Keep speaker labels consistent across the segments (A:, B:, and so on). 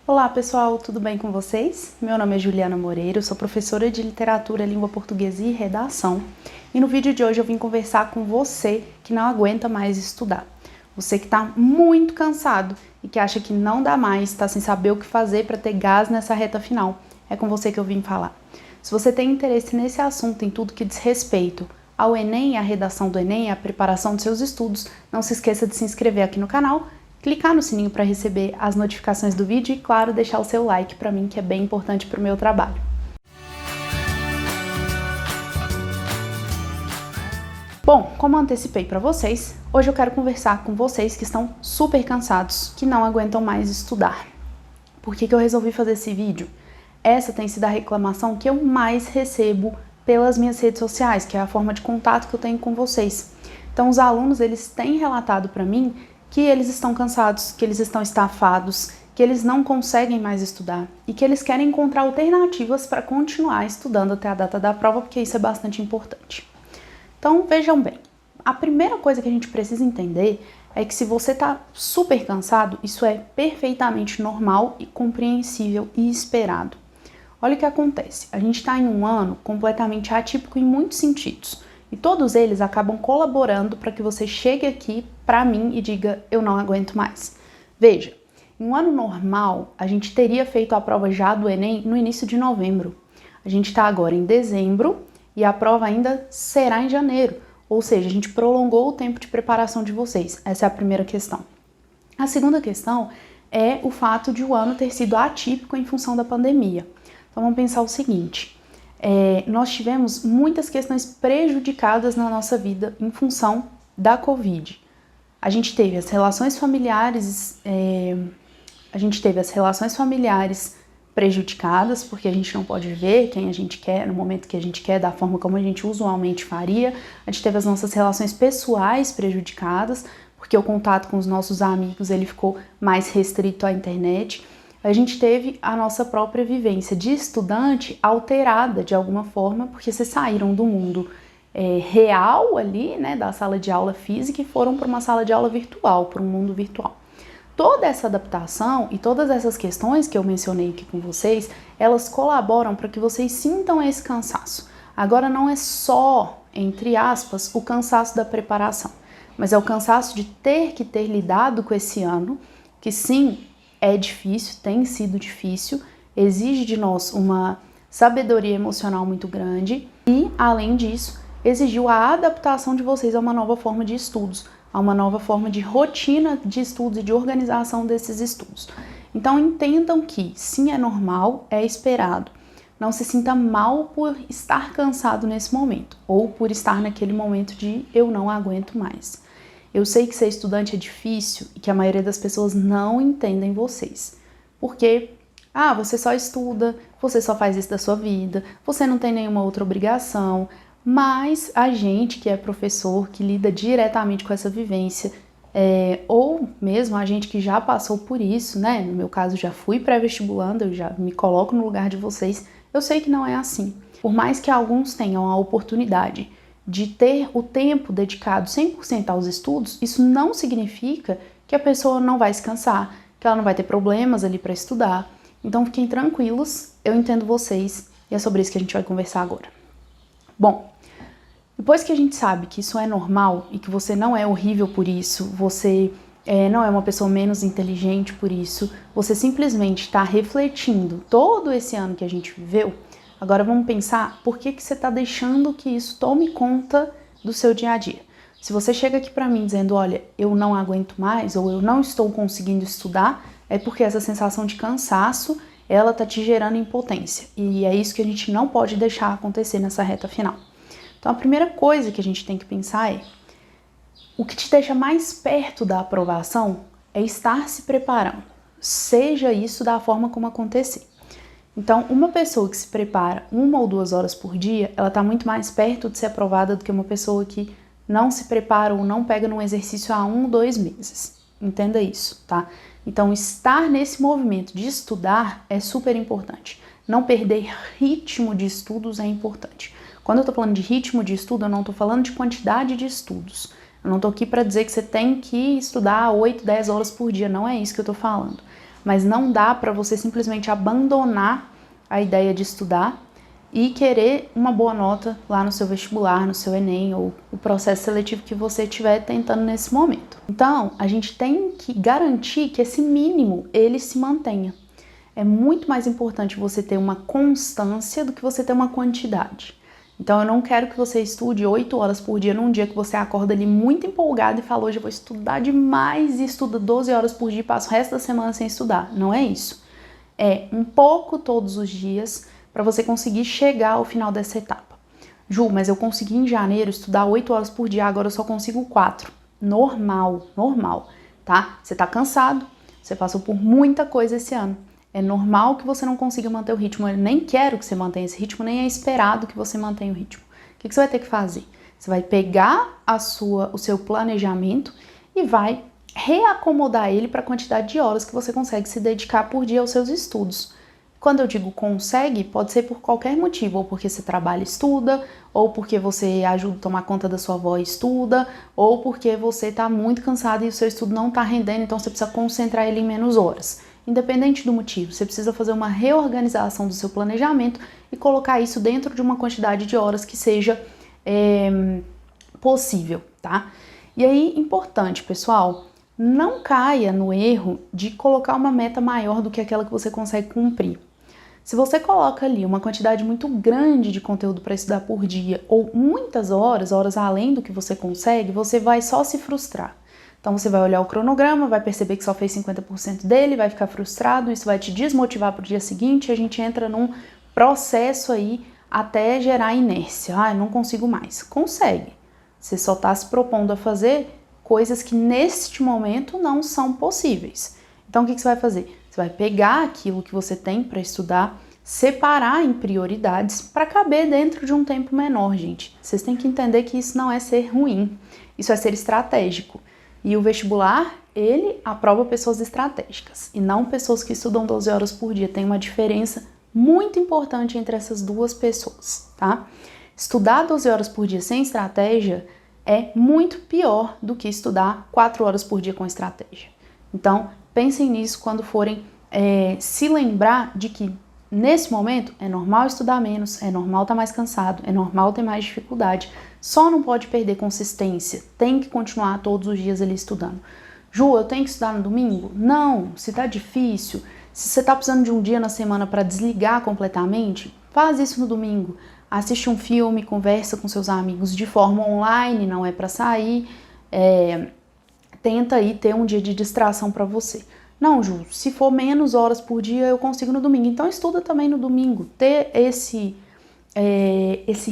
A: Olá pessoal, tudo bem com vocês? Meu nome é Juliana Moreira, eu sou professora de Literatura, Língua Portuguesa e Redação. E no vídeo de hoje eu vim conversar com você que não aguenta mais estudar. Você que está muito cansado e que acha que não dá mais, está sem saber o que fazer para ter gás nessa reta final. É com você que eu vim falar. Se você tem interesse nesse assunto, em tudo que diz respeito ao Enem, a redação do Enem, a preparação dos seus estudos, não se esqueça de se inscrever aqui no canal, clicar no sininho para receber as notificações do vídeo e, claro, deixar o seu like para mim, que é bem importante para o meu trabalho. Bom, como eu antecipei para vocês, hoje eu quero conversar com vocês que estão super cansados, que não aguentam mais estudar. Por que eu resolvi fazer esse vídeo? Essa tem sido a reclamação que eu mais recebo pelas minhas redes sociais, que é a forma de contato que eu tenho com vocês. Então, os alunos, eles têm relatado para mim que eles estão cansados, que eles estão estafados, que eles não conseguem mais estudar e que eles querem encontrar alternativas para continuar estudando até a data da prova, porque isso é bastante importante. Então, vejam bem, a primeira coisa que a gente precisa entender é que se você está super cansado, isso é perfeitamente normal e compreensível e esperado. Olha o que acontece, a gente está em um ano completamente atípico em muitos sentidos. E todos eles acabam colaborando para que você chegue aqui para mim e diga, eu não aguento mais. Veja, em um ano normal, a gente teria feito a prova já do Enem no início de novembro. A gente está agora em dezembro e a prova ainda será em janeiro. Ou seja, a gente prolongou o tempo de preparação de vocês. Essa é a primeira questão. A segunda questão é o fato de o ano ter sido atípico em função da pandemia. Então vamos pensar o seguinte. Nós tivemos muitas questões prejudicadas na nossa vida em função da Covid. A gente teve as relações familiares, prejudicadas, porque a gente não pode ver quem a gente quer no momento que a gente quer, da forma como a gente usualmente faria. A gente teve as nossas relações pessoais prejudicadas, porque o contato com os nossos amigos ele ficou mais restrito à internet. A gente teve a nossa própria vivência de estudante alterada de alguma forma, porque vocês saíram do mundo real ali, né, da sala de aula física e foram para uma sala de aula virtual, para um mundo virtual. Toda essa adaptação e todas essas questões que eu mencionei aqui com vocês, elas colaboram para que vocês sintam esse cansaço. Agora não é só, entre aspas, o cansaço da preparação, mas é o cansaço de ter que ter lidado com esse ano, que sim, é difícil, tem sido difícil, exige de nós uma sabedoria emocional muito grande e, além disso, exigiu a adaptação de vocês a uma nova forma de estudos, a uma nova forma de rotina de estudos e de organização desses estudos. Então entendam que sim, é normal, é esperado. Não se sinta mal por estar cansado nesse momento ou por estar naquele momento de eu não aguento mais. Eu sei que ser estudante é difícil e que a maioria das pessoas não entendem vocês. Porque, você só estuda, você só faz isso da sua vida, você não tem nenhuma outra obrigação. Mas a gente que é professor, que lida diretamente com essa vivência, ou mesmo a gente que já passou por isso, né? No meu caso, já fui pré-vestibulando, eu já me coloco no lugar de vocês, eu sei que não é assim. Por mais que alguns tenham a oportunidade de ter o tempo dedicado 100% aos estudos, isso não significa que a pessoa não vai se cansar, que ela não vai ter problemas ali para estudar. Então fiquem tranquilos, eu entendo vocês e é sobre isso que a gente vai conversar agora. Bom, depois que a gente sabe que isso é normal e que você não é horrível por isso, você não é uma pessoa menos inteligente por isso, você simplesmente está refletindo todo esse ano que a gente viveu. Agora vamos pensar por que você está deixando que isso tome conta do seu dia a dia. Se você chega aqui para mim dizendo, olha, eu não aguento mais ou eu não estou conseguindo estudar, é porque essa sensação de cansaço, ela está te gerando impotência. E é isso que a gente não pode deixar acontecer nessa reta final. Então a primeira coisa que a gente tem que pensar é, o que te deixa mais perto da aprovação é estar se preparando, seja isso da forma como acontecer. Então, uma pessoa que se prepara 1 ou 2 horas por dia, ela está muito mais perto de ser aprovada do que uma pessoa que não se prepara ou não pega num exercício há 1 ou 2 meses. Entenda isso, tá? Então, estar nesse movimento de estudar é super importante. Não perder ritmo de estudos é importante. Quando eu estou falando de ritmo de estudo, eu não estou falando de quantidade de estudos. Eu não estou aqui para dizer que você tem que estudar 8, 10 horas por dia, não é isso que eu estou falando. mas não dá para você simplesmente abandonar a ideia de estudar e querer uma boa nota lá no seu vestibular, no seu Enem ou o processo seletivo que você estiver tentando nesse momento. Então, a gente tem que garantir que esse mínimo ele se mantenha. É muito mais importante você ter uma constância do que você ter uma quantidade. Então, eu não quero que você estude 8 horas por dia num dia que você acorda ali muito empolgado e fala, hoje eu vou estudar demais e estuda 12 horas por dia e passa o resto da semana sem estudar. Não é isso. É um pouco todos os dias para você conseguir chegar ao final dessa etapa. Ju, mas eu consegui em janeiro estudar 8 horas por dia, agora eu só consigo 4. Normal, tá? Você tá cansado, você passou por muita coisa esse ano. É normal que você não consiga manter o ritmo, eu nem quero que você mantenha esse ritmo, nem é esperado que você mantenha o ritmo. O que você vai ter que fazer? Você vai pegar o seu planejamento e vai reacomodar ele para a quantidade de horas que você consegue se dedicar por dia aos seus estudos. Quando eu digo consegue, pode ser por qualquer motivo, ou porque você trabalha e estuda, ou porque você ajuda a tomar conta da sua avó e estuda, ou porque você está muito cansado e o seu estudo não está rendendo, então você precisa concentrar ele em menos horas. Independente do motivo, você precisa fazer uma reorganização do seu planejamento e colocar isso dentro de uma quantidade de horas que seja possível, tá? E aí, importante, pessoal, não caia no erro de colocar uma meta maior do que aquela que você consegue cumprir. Se você coloca ali uma quantidade muito grande de conteúdo para estudar por dia ou muitas horas além do que você consegue, você vai só se frustrar. Então você vai olhar o cronograma, vai perceber que só fez 50% dele, vai ficar frustrado, isso vai te desmotivar para o dia seguinte e a gente entra num processo aí até gerar inércia. Ah, eu não consigo mais. Consegue. Você só está se propondo a fazer coisas que neste momento não são possíveis. Então o que você vai fazer? Você vai pegar aquilo que você tem para estudar, separar em prioridades para caber dentro de um tempo menor, gente. Vocês têm que entender que isso não é ser ruim, isso é ser estratégico. E o vestibular, ele aprova pessoas estratégicas e não pessoas que estudam 12 horas por dia. Tem uma diferença muito importante entre essas duas pessoas, tá? Estudar 12 horas por dia sem estratégia é muito pior do que estudar 4 horas por dia com estratégia. Então, pensem nisso quando forem se lembrar de que, nesse momento, é normal estudar menos, é normal estar mais cansado, é normal ter mais dificuldade. Só não pode perder consistência, tem que continuar todos os dias ali estudando. Ju, eu tenho que estudar no domingo? Não, se tá difícil, se você tá precisando de um dia na semana para desligar completamente, faz isso no domingo. Assiste um filme, conversa com seus amigos de forma online, não é para sair. Tenta aí ter um dia de distração para você. Não, Ju, se for menos horas por dia, eu consigo no domingo. Então estuda também no domingo. Ter esse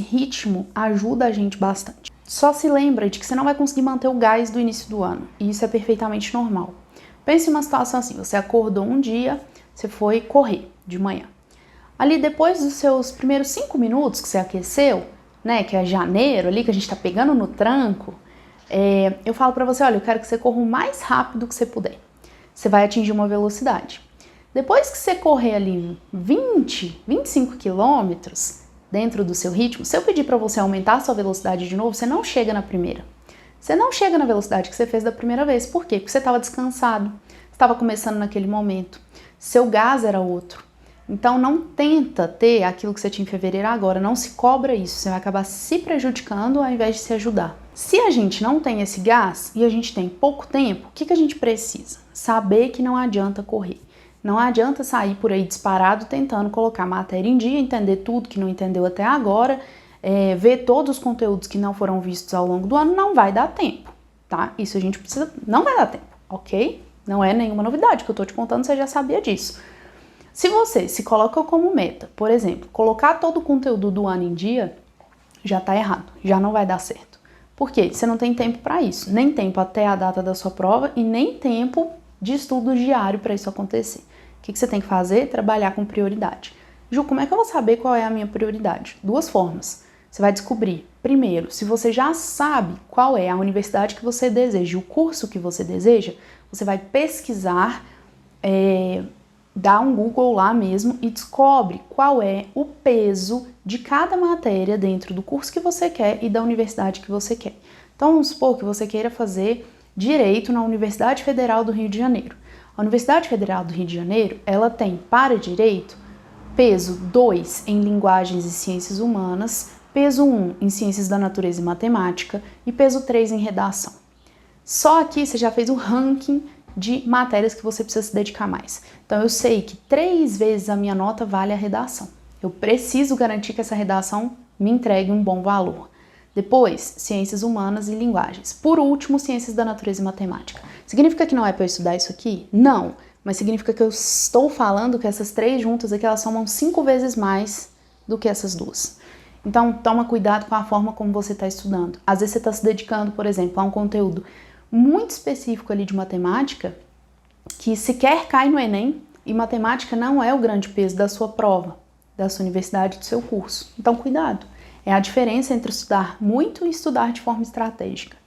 A: ritmo ajuda a gente bastante. Só se lembra de que você não vai conseguir manter o gás do início do ano. E isso é perfeitamente normal. Pense em uma situação assim, você acordou um dia, você foi correr de manhã. Ali depois dos seus primeiros 5 minutos que você aqueceu, né, que é janeiro ali, que a gente tá pegando no tranco, eu falo pra você, olha, eu quero que você corra o mais rápido que você puder. Você vai atingir uma velocidade. Depois que você correr ali 25 quilômetros dentro do seu ritmo, se eu pedir para você aumentar a sua velocidade de novo, você não chega na primeira. Você não chega na velocidade que você fez da primeira vez. Por quê? Porque você estava descansado, estava começando naquele momento, seu gás era outro. Então não tenta ter aquilo que você tinha em fevereiro agora, não se cobra isso, você vai acabar se prejudicando ao invés de se ajudar. Se a gente não tem esse gás e a gente tem pouco tempo, o que a gente precisa? Saber que não adianta correr. Não adianta sair por aí disparado tentando colocar matéria em dia, entender tudo que não entendeu até agora, ver todos os conteúdos que não foram vistos ao longo do ano, não vai dar tempo, tá? Isso a gente precisa, não vai dar tempo, ok? Não é nenhuma novidade que eu tô te contando, você já sabia disso. Se você se coloca como meta, por exemplo, colocar todo o conteúdo do ano em dia, já tá errado, já não vai dar certo. Por quê? Você não tem tempo para isso, nem tempo até a data da sua prova e nem tempo de estudo diário para isso acontecer. O que você tem que fazer? Trabalhar com prioridade. Ju, como é que eu vou saber qual é a minha prioridade? 2 formas. Você vai descobrir, primeiro, se você já sabe qual é a universidade que você deseja, o curso que você deseja, você vai pesquisar, dá um Google lá mesmo e descobre qual é o peso de cada matéria dentro do curso que você quer e da universidade que você quer. Então, vamos supor que você queira fazer Direito na Universidade Federal do Rio de Janeiro. A Universidade Federal do Rio de Janeiro, ela tem para direito peso 2 em linguagens e ciências humanas, peso 1 em ciências da natureza e matemática e peso 3 em redação. Só aqui você já fez o ranking de matérias que você precisa se dedicar mais. Então eu sei que 3 vezes a minha nota vale a redação. Eu preciso garantir que essa redação me entregue um bom valor. Depois, ciências humanas e linguagens. Por último, ciências da natureza e matemática. Significa que não é para eu estudar isso aqui? Não, mas significa que eu estou falando que essas 3 juntas aqui, elas somam 5 vezes mais do que essas 2. Então, toma cuidado com a forma como você está estudando. Às vezes você está se dedicando, por exemplo, a um conteúdo muito específico ali de matemática, que sequer cai no Enem, e matemática não é o grande peso da sua prova, da sua universidade, do seu curso. Então, cuidado. É a diferença entre estudar muito e estudar de forma estratégica.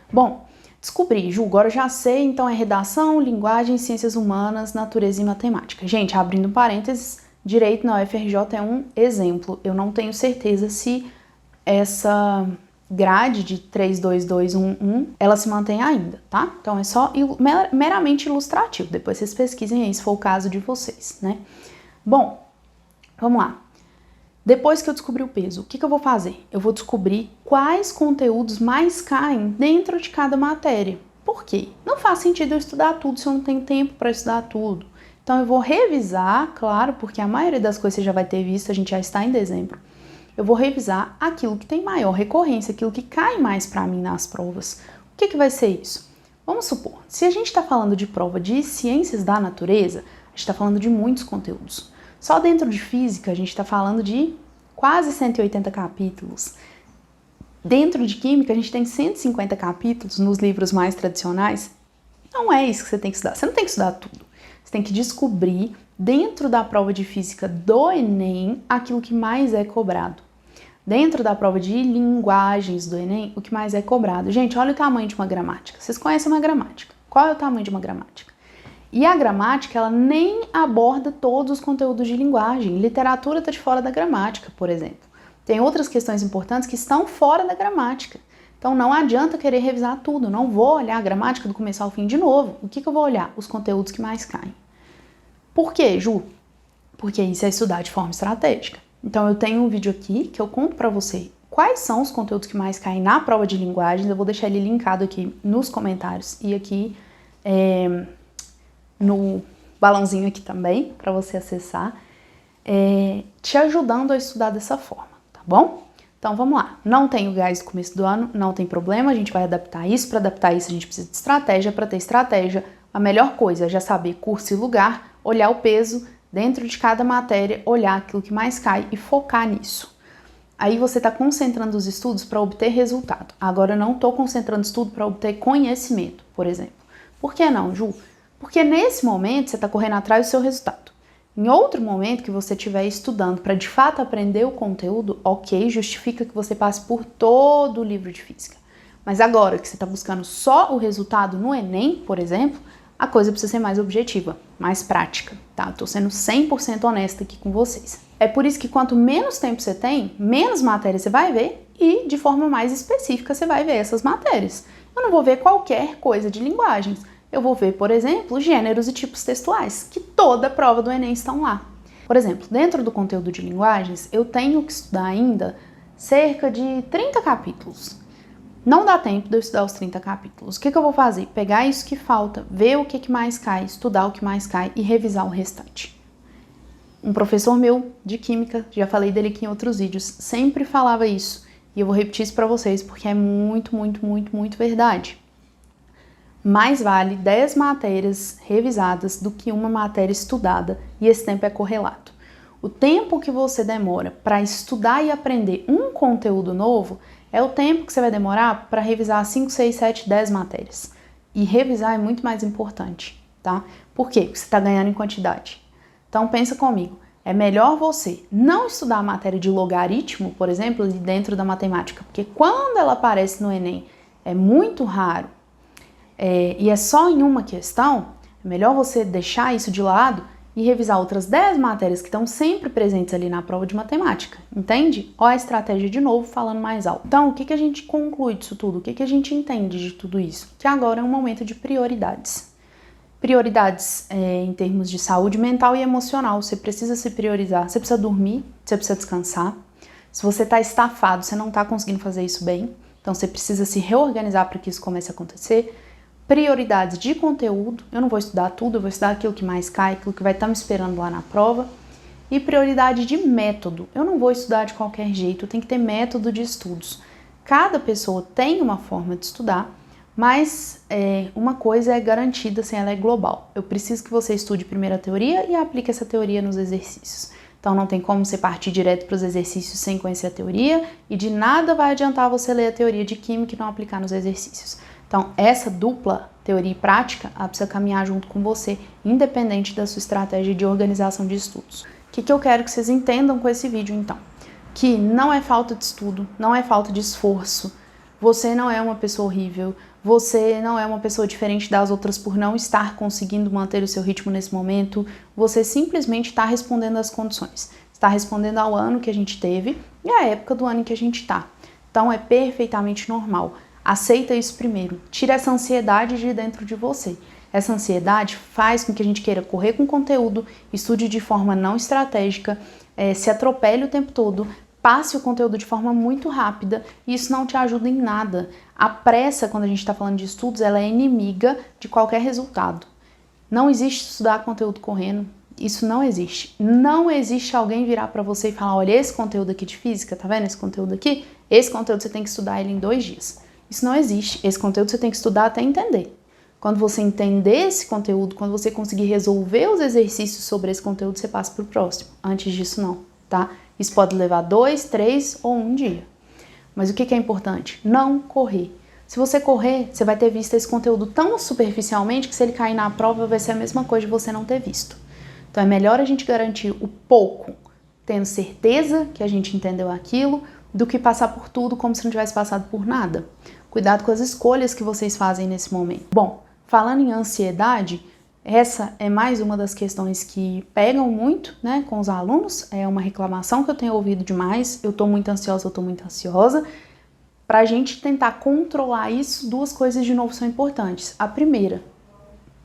A: Bom, descobri, Ju, agora já sei, então é redação, linguagem, ciências humanas, natureza e matemática. Gente, abrindo parênteses, direito na UFRJ é um exemplo. Eu não tenho certeza se essa grade de 32211, ela se mantém ainda, tá? Então é só meramente ilustrativo. Depois vocês pesquisem aí se for o caso de vocês, né? Bom, vamos lá. Depois que eu descobri o peso, o que eu vou fazer? Eu vou descobrir quais conteúdos mais caem dentro de cada matéria. Por quê? Não faz sentido eu estudar tudo se eu não tenho tempo para estudar tudo. Então eu vou revisar, claro, porque a maioria das coisas você já vai ter visto, a gente já está em dezembro. Eu vou revisar aquilo que tem maior recorrência, aquilo que cai mais para mim nas provas. O que vai ser isso? Vamos supor, se a gente está falando de prova de ciências da natureza, a gente está falando de muitos conteúdos. Só dentro de física, a gente está falando de quase 180 capítulos. Dentro de química, a gente tem 150 capítulos nos livros mais tradicionais. Não é isso que você tem que estudar. Você não tem que estudar tudo. Você tem que descobrir, dentro da prova de física do Enem, aquilo que mais é cobrado. Dentro da prova de linguagens do Enem, o que mais é cobrado. Gente, olha o tamanho de uma gramática. Vocês conhecem uma gramática. Qual é o tamanho de uma gramática? E a gramática, ela nem aborda todos os conteúdos de linguagem. Literatura está de fora da gramática, por exemplo. Tem outras questões importantes que estão fora da gramática. Então não adianta querer revisar tudo. Não vou olhar a gramática do começo ao fim de novo. O que eu vou olhar? Os conteúdos que mais caem. Por quê, Ju? Porque isso é estudar de forma estratégica. Então eu tenho um vídeo aqui que eu conto para você quais são os conteúdos que mais caem na prova de linguagens. Eu vou deixar ele linkado aqui nos comentários e aqui no balãozinho aqui também, para você acessar, te ajudando a estudar dessa forma, tá bom? Então vamos lá, não tem o gás do começo do ano, não tem problema, a gente vai adaptar isso. Para adaptar isso a gente precisa de estratégia. Para ter estratégia, a melhor coisa é já saber curso e lugar, olhar o peso dentro de cada matéria, olhar aquilo que mais cai e focar nisso. Aí você está concentrando os estudos para obter resultado. Agora eu não estou concentrando estudo para obter conhecimento, por exemplo. Por que não, Ju? Porque nesse momento você está correndo atrás do seu resultado. Em outro momento que você estiver estudando para de fato aprender o conteúdo, ok, justifica que você passe por todo o livro de física. Mas agora que você está buscando só o resultado no Enem, por exemplo, a coisa precisa ser mais objetiva, mais prática, tá? Estou sendo 100% honesta aqui com vocês. É por isso que quanto menos tempo você tem, menos matérias você vai ver e de forma mais específica você vai ver essas matérias. Eu não vou ver qualquer coisa de linguagens. Eu vou ver, por exemplo, gêneros e tipos textuais, que toda prova do Enem estão lá. Por exemplo, dentro do conteúdo de linguagens, eu tenho que estudar ainda cerca de 30 capítulos. Não dá tempo de eu estudar os 30 capítulos. O que eu vou fazer? Pegar isso que falta, ver o que mais cai, estudar o que mais cai e revisar o restante. Um professor meu de química, já falei dele aqui em outros vídeos, sempre falava isso. E eu vou repetir isso para vocês porque é muito, muito, muito, muito verdade. Mais vale 10 matérias revisadas do que uma matéria estudada, e esse tempo é correlato. O tempo que você demora para estudar e aprender um conteúdo novo é o tempo que você vai demorar para revisar 5, 6, 7, 10 matérias. E revisar é muito mais importante, tá? Por quê? Porque você está ganhando em quantidade. Então pensa comigo, é melhor você não estudar a matéria de logaritmo, por exemplo, dentro da matemática, porque quando ela aparece no Enem é muito raro, e é só em uma questão, é melhor você deixar isso de lado e revisar outras 10 matérias que estão sempre presentes ali na prova de matemática, entende? Olha a estratégia de novo, falando mais alto. Então, o que a gente conclui disso tudo? O que a gente entende de tudo isso? Que agora é um momento de prioridades. Prioridades em termos de saúde mental e emocional. Você precisa se priorizar, você precisa dormir, você precisa descansar. Se você está estafado, você não está conseguindo fazer isso bem, então você precisa se reorganizar para que isso comece a acontecer. Prioridades de conteúdo, eu não vou estudar tudo, eu vou estudar aquilo que mais cai, aquilo que vai estar me esperando lá na prova. E prioridade de método, eu não vou estudar de qualquer jeito, tem que ter método de estudos. Cada pessoa tem uma forma de estudar, mas uma coisa é garantida, assim, ela é global. Eu preciso que você estude primeiro a teoria e aplique essa teoria nos exercícios. Então não tem como você partir direto para os exercícios sem conhecer a teoria e de nada vai adiantar você ler a teoria de química e não aplicar nos exercícios. Então essa dupla, teoria e prática, ela precisa caminhar junto com você, independente da sua estratégia de organização de estudos. O que eu quero que vocês entendam com esse vídeo então? Que não é falta de estudo, não é falta de esforço, você não é uma pessoa horrível, você não é uma pessoa diferente das outras por não estar conseguindo manter o seu ritmo nesse momento, você simplesmente está respondendo às condições, está respondendo ao ano que a gente teve e à época do ano em que a gente está. Então é perfeitamente normal. Aceita isso primeiro, tira essa ansiedade de dentro de você. Essa ansiedade faz com que a gente queira correr com conteúdo, estude de forma não estratégica, se atropele o tempo todo, passe o conteúdo de forma muito rápida e isso não te ajuda em nada. A pressa, quando a gente está falando de estudos, ela é inimiga de qualquer resultado. Não existe estudar conteúdo correndo, isso não existe. Não existe alguém virar para você e falar, olha, esse conteúdo aqui de física, tá vendo esse conteúdo aqui? Esse conteúdo você tem que estudar ele em 2 dias. Isso não existe, esse conteúdo você tem que estudar até entender. Quando você entender esse conteúdo, quando você conseguir resolver os exercícios sobre esse conteúdo, você passa para o próximo. Antes disso, não, tá? Isso pode levar 2, 3 ou 1 dia. Mas o que é importante? Não correr. Se você correr, você vai ter visto esse conteúdo tão superficialmente que se ele cair na prova vai ser a mesma coisa de você não ter visto. Então é melhor a gente garantir o pouco, tendo certeza que a gente entendeu aquilo, do que passar por tudo como se não tivesse passado por nada. Cuidado com as escolhas que vocês fazem nesse momento. Bom, falando em ansiedade, essa é mais uma das questões que pegam muito, né, com os alunos. É uma reclamação que eu tenho ouvido demais. Eu tô muito ansiosa. Para a gente tentar controlar isso, 2 coisas de novo são importantes. A primeira,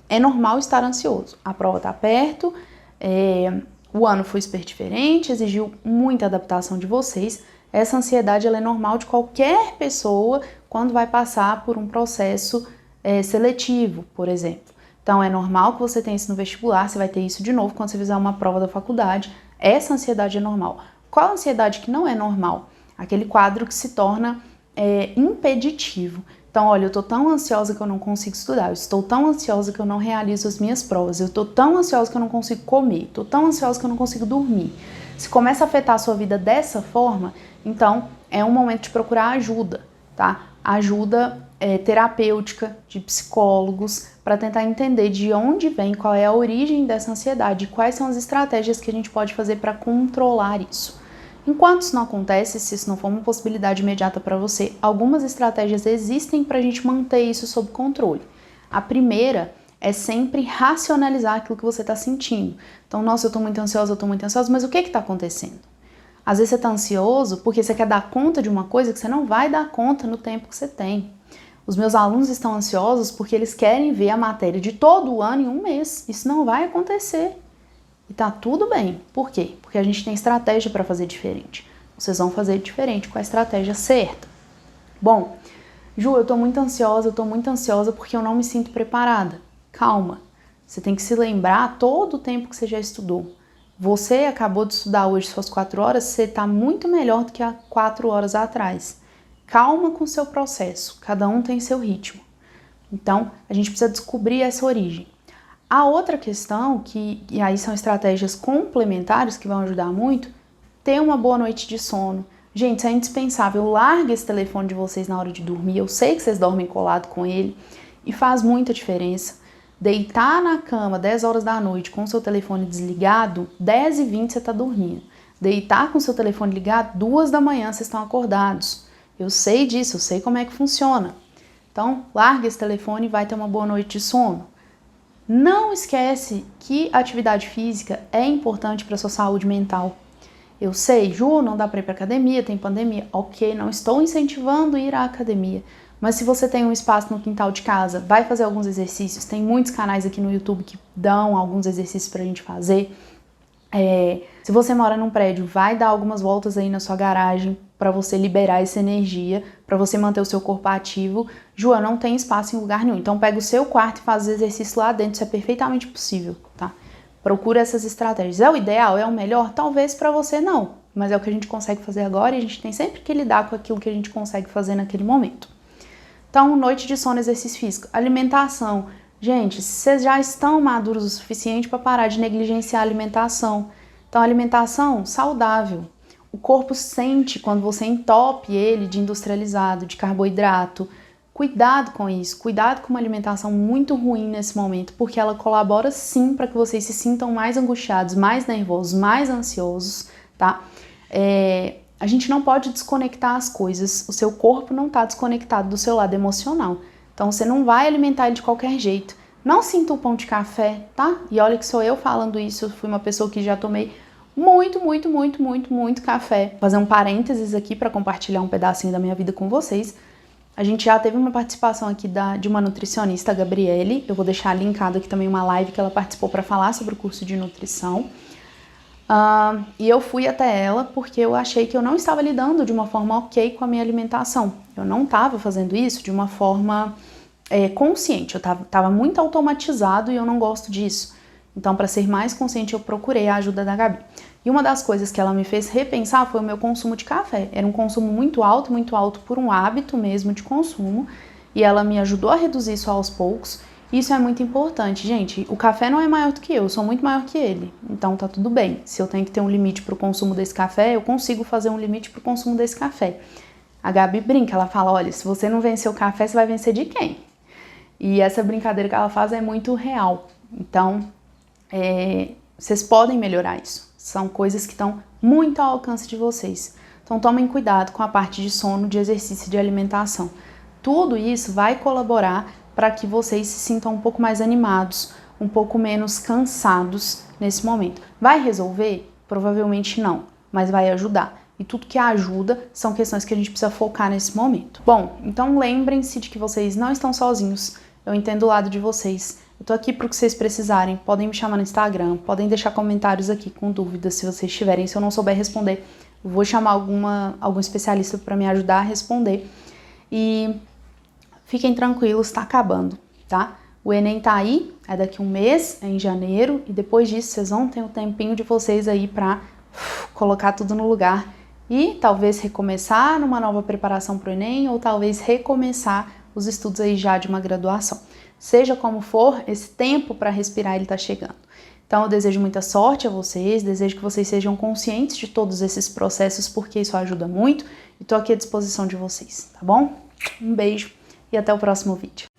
A: é normal estar ansioso. A prova tá perto, o ano foi super diferente, exigiu muita adaptação de vocês. Essa ansiedade ela é normal de qualquer pessoa quando vai passar por um processo seletivo, por exemplo. Então, é normal que você tenha isso no vestibular, você vai ter isso de novo quando você fizer uma prova da faculdade. Essa ansiedade é normal. Qual a ansiedade que não é normal? Aquele quadro que se torna impeditivo. Então, olha, eu estou tão ansiosa que eu não consigo estudar, eu estou tão ansiosa que eu não realizo as minhas provas, eu estou tão ansiosa que eu não consigo comer, estou tão ansiosa que eu não consigo dormir. Se começa a afetar a sua vida dessa forma, então é um momento de procurar ajuda, tá? Ajuda terapêutica, de psicólogos, para tentar entender de onde vem, qual é a origem dessa ansiedade, quais são as estratégias que a gente pode fazer para controlar isso. Enquanto isso não acontece, se isso não for uma possibilidade imediata para você, algumas estratégias existem para a gente manter isso sob controle. A primeira é sempre racionalizar aquilo que você está sentindo. Então, nossa, eu estou muito ansiosa, mas o que está acontecendo? Às vezes você está ansioso porque você quer dar conta de uma coisa que você não vai dar conta no tempo que você tem. Os meus alunos estão ansiosos porque eles querem ver a matéria de todo o ano em 1 mês. Isso não vai acontecer. E tá tudo bem. Por quê? Porque a gente tem estratégia para fazer diferente. Vocês vão fazer diferente com a estratégia certa. Bom, Ju, eu tô muito ansiosa porque eu não me sinto preparada. Calma. Você tem que se lembrar todo o tempo que você já estudou. Você acabou de estudar hoje suas 4 horas, você tá muito melhor do que há 4 horas atrás. Calma com o seu processo, cada um tem seu ritmo. Então, a gente precisa descobrir essa origem. A outra questão, e aí são estratégias complementares que vão ajudar muito, ter uma boa noite de sono. Gente, isso é indispensável. Largue esse telefone de vocês na hora de dormir. Eu sei que vocês dormem colado com ele e faz muita diferença. Deitar na cama 10 horas da noite com o seu telefone desligado, 10h20 você está dormindo. Deitar com o seu telefone ligado, 2 da manhã vocês estão acordados. Eu sei disso, eu sei como é que funciona. Então, larga esse telefone e vai ter uma boa noite de sono. Não esquece que a atividade física é importante para a sua saúde mental. Eu sei, Ju, não dá para ir para academia, tem pandemia. Ok, não estou incentivando ir à academia, Mas se você tem um espaço no quintal de casa, vai fazer alguns exercícios. Tem muitos canais aqui no YouTube que dão alguns exercícios pra gente fazer. Se você mora num prédio, vai dar algumas voltas aí na sua garagem para você liberar essa energia, para você manter o seu corpo ativo. Ju, não tem espaço em lugar nenhum, então pega o seu quarto e faz exercício lá dentro, isso é perfeitamente possível, tá? Procura essas estratégias. É o ideal? É o melhor? Talvez para você não, mas é o que a gente consegue fazer agora e a gente tem sempre que lidar com aquilo que a gente consegue fazer naquele momento. Então, noite de sono, exercício físico, alimentação. Gente, vocês já estão maduros o suficiente para parar de negligenciar a alimentação. Então, alimentação saudável. O corpo sente quando você entope ele de industrializado, de carboidrato. Cuidado com isso, cuidado com uma alimentação muito ruim nesse momento, porque ela colabora sim para que vocês se sintam mais angustiados, mais nervosos, mais ansiosos, tá? A gente não pode desconectar as coisas, o seu corpo não está desconectado do seu lado emocional. Então você não vai alimentar ele de qualquer jeito. Não se entupam de café, tá? E olha que sou eu falando isso, eu fui uma pessoa que já tomei muito café. Vou fazer um parênteses aqui para compartilhar um pedacinho da minha vida com vocês. A gente já teve uma participação aqui de uma nutricionista, a Gabriele. Eu vou deixar linkado aqui também uma live que ela participou para falar sobre o curso de nutrição. E eu fui até ela porque eu achei que eu não estava lidando de uma forma ok com a minha alimentação. Eu não estava fazendo isso de uma forma consciente, eu estava muito automatizado e eu não gosto disso. Então, para ser mais consciente, eu procurei a ajuda da Gabi. E uma das coisas que ela me fez repensar foi o meu consumo de café. Era um consumo muito alto por um hábito mesmo de consumo. E ela me ajudou a reduzir isso aos poucos. Isso é muito importante, gente. O café não é maior do que eu sou muito maior que ele. Então tá tudo bem. Se eu tenho que ter um limite para o consumo desse café, eu consigo fazer um limite para o consumo desse café. A Gabi brinca, ela fala, olha, se você não vencer o café, você vai vencer de quem? E essa brincadeira que ela faz é muito real. Então, vocês podem melhorar isso. São coisas que estão muito ao alcance de vocês. Então tomem cuidado com a parte de sono, de exercício, de alimentação. Tudo isso vai colaborar para que vocês se sintam um pouco mais animados, um pouco menos cansados nesse momento. Vai resolver? Provavelmente não, mas vai ajudar. E tudo que ajuda são questões que a gente precisa focar nesse momento. Bom, então lembrem-se de que vocês não estão sozinhos. Eu entendo o lado de vocês. Eu tô aqui para o que vocês precisarem. Podem me chamar no Instagram, podem deixar comentários aqui com dúvidas se vocês tiverem. Se eu não souber responder, eu vou chamar algum especialista para me ajudar a responder. E fiquem tranquilos, tá acabando, tá? O Enem tá aí, é daqui um mês, é em janeiro, e depois disso vocês vão ter um tempinho de vocês aí para colocar tudo no lugar e talvez recomeçar numa nova preparação para o Enem ou talvez recomeçar os estudos aí já de uma graduação. Seja como for, esse tempo para respirar ele tá chegando. Então eu desejo muita sorte a vocês, desejo que vocês sejam conscientes de todos esses processos porque isso ajuda muito e tô aqui à disposição de vocês, tá bom? Um beijo e até o próximo vídeo.